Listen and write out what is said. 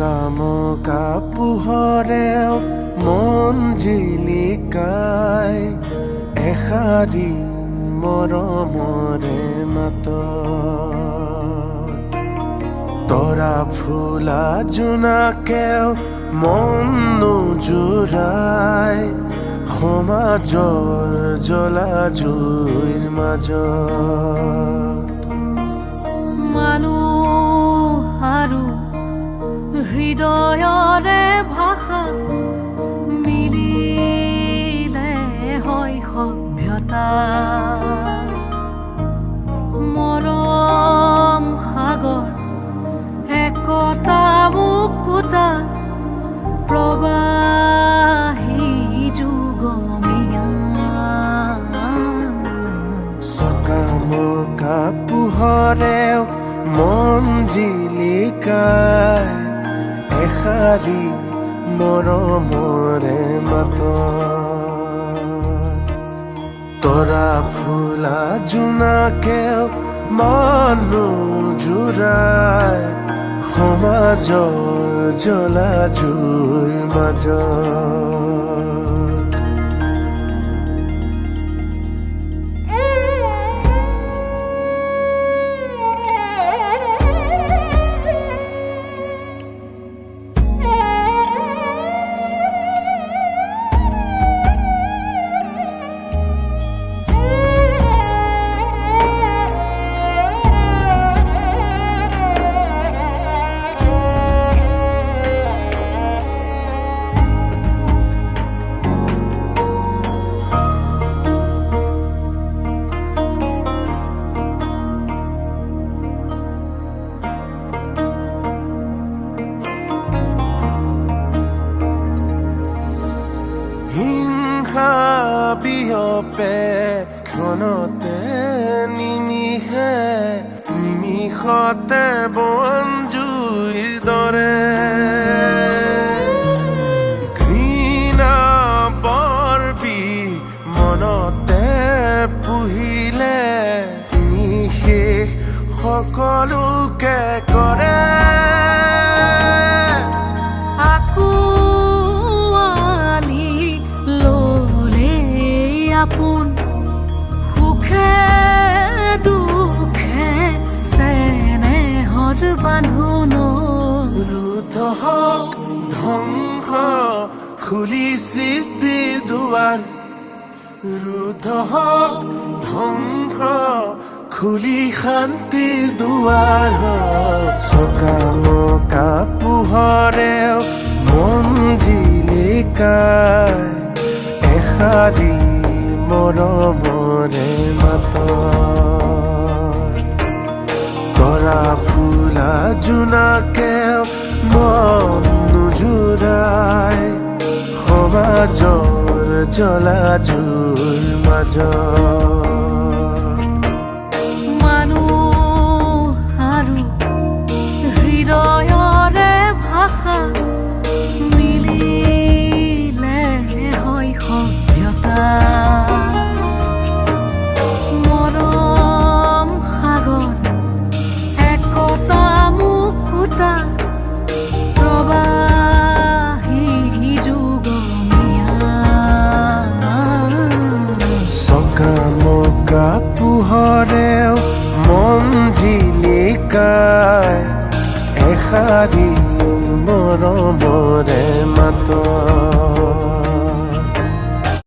চকামকা পোহৰেও মন জিলিকাই এষাৰি মৰমৰে মাত তৰা ফুলা জোনাকেও মন নোজোৰাই সমাজৰ জ্বলা জুইৰ মাজত মানুহ আৰু হৃদয়ৰে ভাষা মিলিলে হয় সভ্যতা মৰম সাগৰ একতা মুকুতা প্ৰবাহী যুগমীয়া চকামকা পোহৰেও মন জিলিকাই এষাৰি মৰমৰে মাত তৰা ফুলা জোনাকেও মন নোজোৰাই সমাজৰ জ্বলা জুইৰ মাজত বিয়পে ক্ষণতে নিমিষতে বন জুইৰ দৰে ঘৃণা বৰবি মনতে পুহিলে নিশেষ সকলোকে কৰে আপোন সুখে দুখে চেনেহৰ বান্ধোন ৰুদ্ধ হওক ধ্বংস খুলি সৃষ্টিৰ দুৱাৰ ৰুদ্ধ হওক ধ্বংস খুলি শান্তিৰ দুৱাৰ চকামকা পোহৰেও মন জিলিকাই এষাৰি মৰমৰে মাত তৰা ফুলা জোনাকেও মন নোজোৰাই সমাজৰ জ্বলা জুইৰ মাজত মানুহ আৰু হৃদয়ৰে ভাষা মিলিলে হয় সভ্যতা চকামকা পোহৰেও মন জিলিকাই এষাৰি মৰমৰে মাত